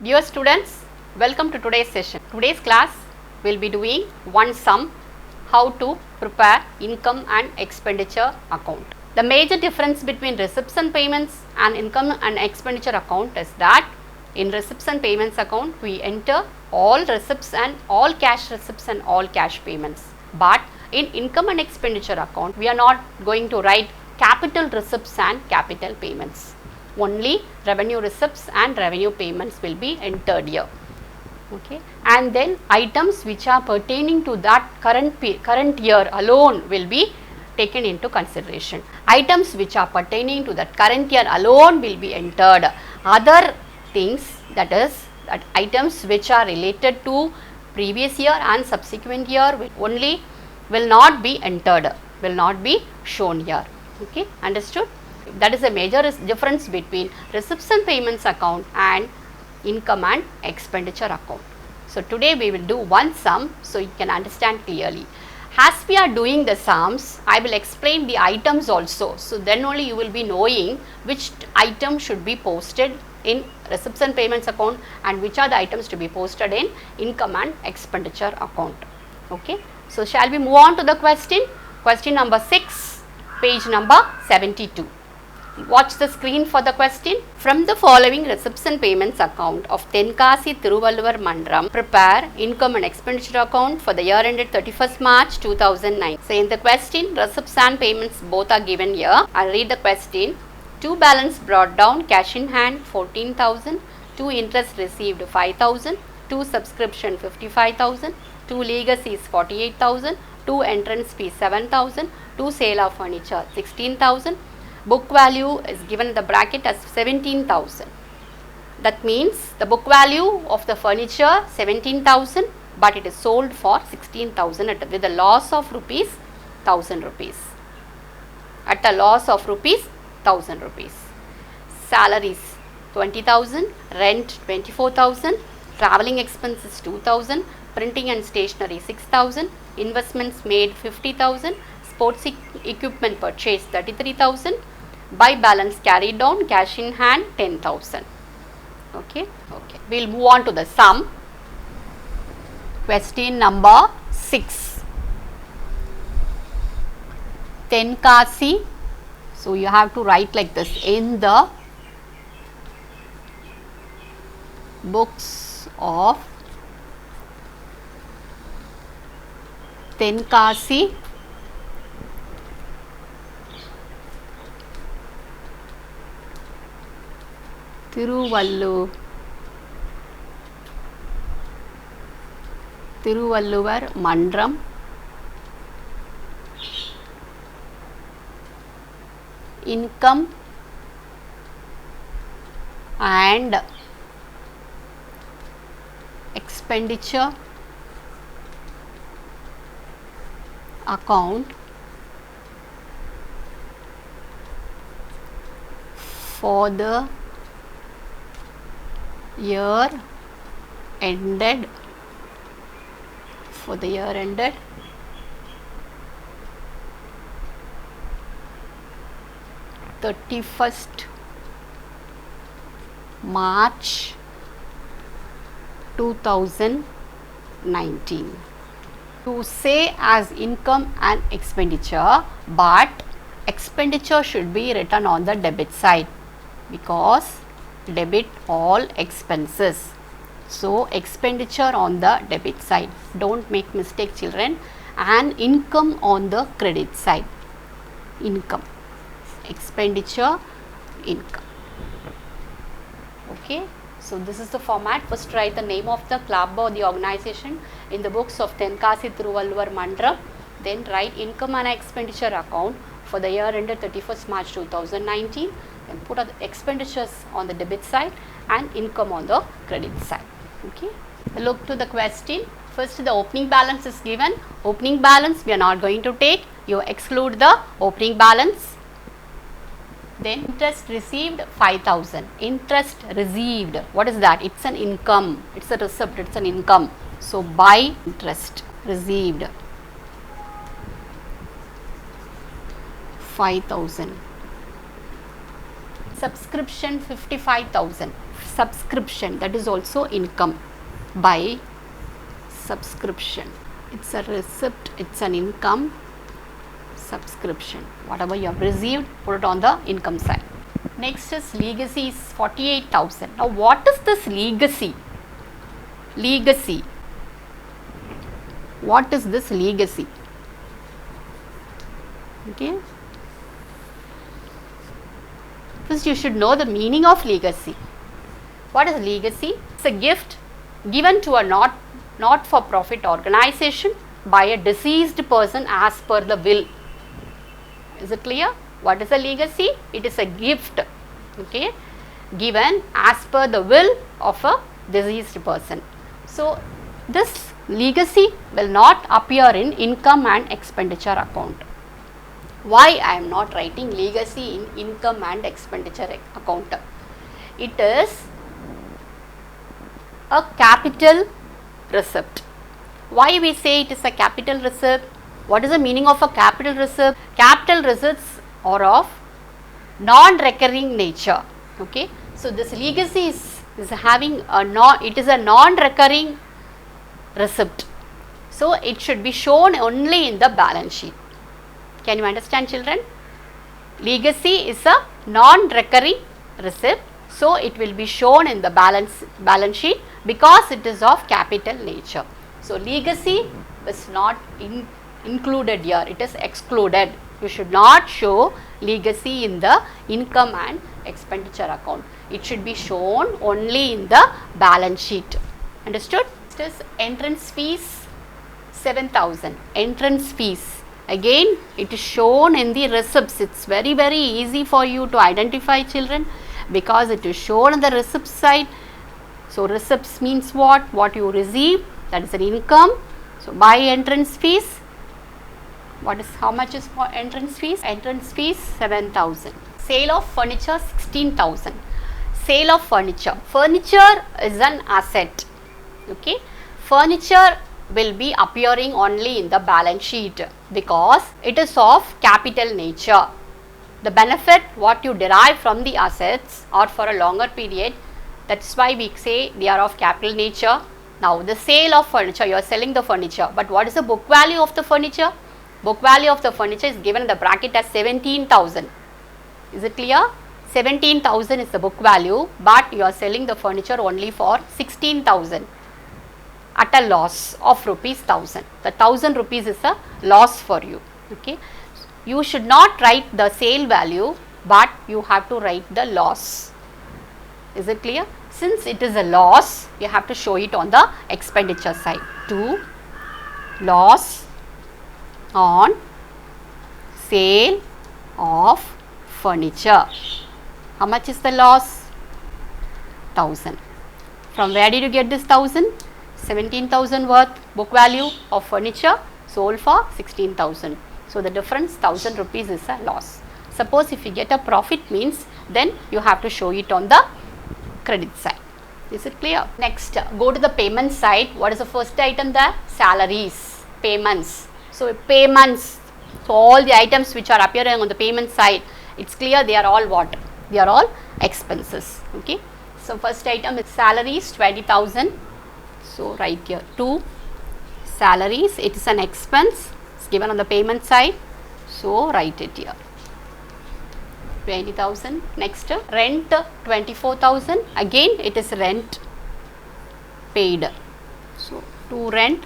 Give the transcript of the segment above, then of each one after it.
Dear students, welcome to today's session. Today's class will be doing one sum, how to prepare income and expenditure account. The major difference between receipts and payments and income and expenditure account is that in receipts and payments account we enter all receipts and all cash receipts and all cash payments. But in income and expenditure account we are not going to write capital receipts and capital payments. Only revenue receipts and revenue payments will be entered here. Okay, and then items which are pertaining to that current year alone will be taken into consideration. Items which are pertaining to that current year alone will be entered. Other things, that is that items which are related to previous year and subsequent year will not be entered, will not be shown here. Okay, understood? That is a major difference between receipts and payments account and income and expenditure account. So today we will do one sum so you can understand clearly. As we are doing the sums, I will explain the items also. So then only you will be knowing which item should be posted in receipts and payments account and which are the items to be posted in income and expenditure account. Okay. So shall we move on to the question? Question number 6, page number 72. Watch the screen for the question. From the following receipts and payments account of Tenkasi Thiruvalluvar Mandram, prepare income and expenditure account for the year ended 31st March 2009. So in the question, receipts and payments both are given here. I'll read the question. 2 balance brought down, cash in hand 14,000, 2 interest received 5,000, 2 subscription 55,000, 2 legacies 48,000, 2 entrance fee 7,000, 2 sale of furniture 16,000. Book value is given in the bracket as 17,000. That means the book value of the furniture 17,000, but it is sold for 16,000 with a loss of rupees 1,000 rupees. At a loss of rupees 1,000 rupees. Salaries 20,000, rent 24,000, travelling expenses 2,000, printing and stationery 6,000, investments made 50,000, sports equipment purchased 33,000, by balance carried down, cash in hand 10,000. Okay. We'll move on to the sum. Question number 6. Tenkasi. So you have to write like this: in the books of Tenkasi Thiruvalluvar Mandram income and expenditure account for the year ended 31st March 2019. To say as income and expenditure, but expenditure should be written on the debit side because debit all expenses. So expenditure on the debit side. Don't make mistake, children. And income on the credit side. Income, expenditure, income. Okay. So this is the format. First write the name of the club or the organization in the books of Tenkasi Thiruvalluvar Mandram. Then write income and expenditure account for the year ended 31st March 2019. Then put the expenditures on the debit side and income on the credit side. Okay. Look to the question. First the opening balance is given. Opening balance we are not going to take. You exclude the opening balance. Then interest received 5,000. Interest received. What is that? It's an income. It's a receipt. It's an income. So by interest received 5,000. Subscription 55,000. subscription, that is also income. By subscription, it's a receipt, it's an income. Subscription, whatever you have received, put it on the income side. Next is legacy is 48,000. Now what is this legacy? Legacy. What is this legacy? Okay. First you should know the meaning of legacy. What is legacy? It's a gift given to a not-for-profit organization by a deceased person as per the will. Is it clear? What is a legacy? It is a gift, okay, given as per the will of a deceased person. So this legacy will not appear in income and expenditure account. Why I am not writing legacy in income and expenditure account? It is a capital receipt. Why we say it is a capital receipt? What is the meaning of a capital receipt? Capital receipts are of non-recurring nature. Okay, so this legacy is having a non-recurring receipt. So it should be shown only in the balance sheet. Can you understand, children? Legacy is a non-recurring receipt, so it will be shown in the balance sheet because it is of capital nature. So legacy is not included here, it is excluded. You should not show legacy in the income and expenditure account. It should be shown only in the balance sheet. Understood? This is entrance fees 7,000. Entrance fees. Again, it is shown in the receipts. It's very easy for you to identify, children, because it is shown on the receipt side. So receipts means what? What you receive, that is an income. So by entrance fees, how much is for entrance fees? Entrance fees 7,000. Sale of furniture 16,000. Sale of furniture. Furniture is an asset. Okay. Furniture will be appearing only in the balance sheet because it is of capital nature. The benefit what you derive from the assets or for a longer period, that's why we say they are of capital nature. Now the sale of furniture, you are selling the furniture, but what is the book value of the furniture? Book value of the furniture is given in the bracket as 17,000. Is it clear? 17,000 is the book value, but you are selling the furniture only for 16,000 at a loss of rupees 1,000. The 1,000 rupees is a loss for you. Okay. You should not write the sale value, but you have to write the loss. Is it clear? Since it is a loss, you have to show it on the expenditure side. 2. Loss on sale of furniture. How much is the loss? 1,000. From where did you get this 1,000? 17,000 worth book value of furniture sold for 16,000. So the difference 1,000 rupees is a loss. Suppose if you get a profit means, then you have to show it on the credit side. Is it clear? Next, go to the payment side. What is the first item there? Salaries, payments. So payments, so all the items which are appearing on the payment side, it's clear they are all what? They are all expenses. Okay. So first item is salaries 20,000. So write here 2 salaries, it is an expense, it's given on the payment side. So write it here 20,000. Next, rent 24,000. Again it is rent paid. So 2 rent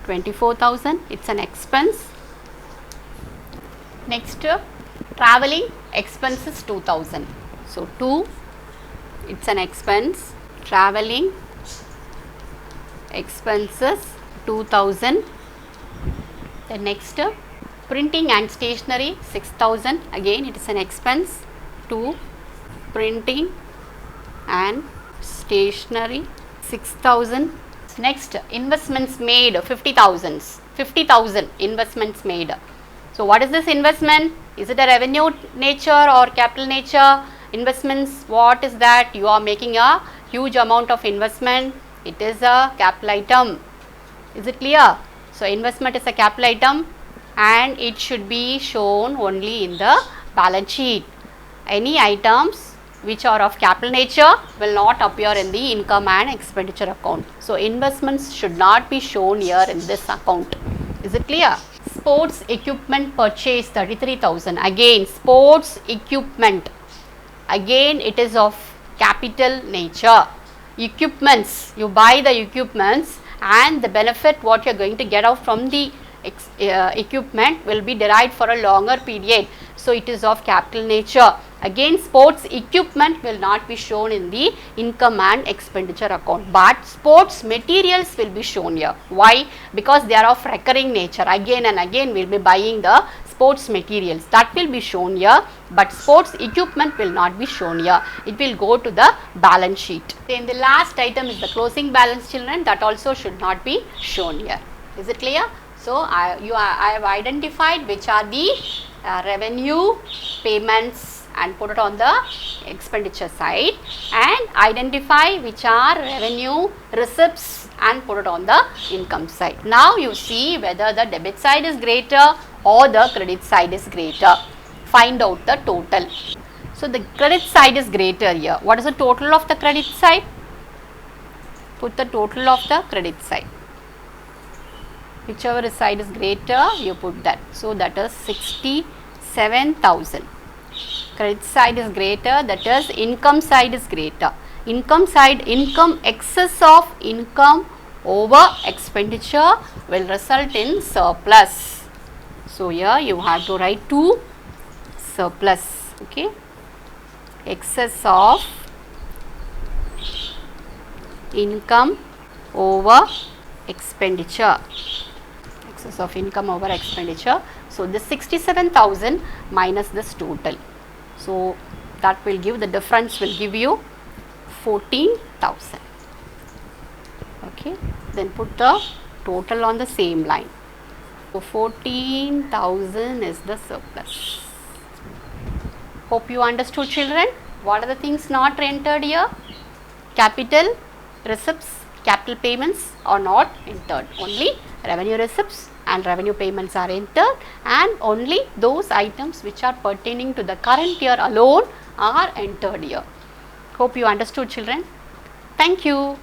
24,000, it's an expense. Next, traveling expenses 2,000. So 2, it's an expense. Traveling expenses 2,000. The next, printing and stationery 6,000. Again it is an expense. 2 printing and stationery 6,000. Next, investments made 50,000. 50,000 investments made. So what is this investment? Is it a revenue nature or capital nature? Investments, what is that? You are making a huge amount of investment. It is a capital item. Is it clear? So investment is a capital item and it should be shown only in the balance sheet. Any items which are of capital nature will not appear in the income and expenditure account. So, investments should not be shown here in this account. Is it clear? Sports equipment purchase 33,000. Again, sports equipment. Again, it is of capital nature. Equipments, you buy the equipments and the benefit what you are going to get out from the equipment will be derived for a longer period. So, it is of capital nature. Again, sports equipment will not be shown in the income and expenditure account, but sports materials will be shown here. Why? Because they are of recurring nature. Again and again we will be buying the sports materials, that will be shown here, but sports equipment will not be shown here. It will go to the balance sheet. Then the last item is the closing balance, children, that also should not be shown here. Is it clear? So, I have identified which are the revenue payments and put it on the expenditure side, and identify which are revenue receipts and put it on the income side. Now, you see whether the debit side is greater or the credit side is greater. Find out the total. So, the credit side is greater here. What is the total of the credit side? Put the total of the credit side. Whichever side is greater, you put that. So, that is 67,000. Credit side is greater, that is income side is greater. Income side, income, excess of income over expenditure will result in surplus. So, here you have to write 2 surplus, okay. Excess of income over expenditure. Excess of income over expenditure. So, this 67,000 minus this total. So, that will give, the difference will give you 14,000. Okay. Then put the total on the same line. So, 14,000 is the surplus. Hope you understood, children. What are the things not entered here? Capital, receipts, capital payments are not entered. Only revenue receipts and revenue payments are entered, and only those items which are pertaining to the current year alone are entered here. Hope you understood, children. Thank you.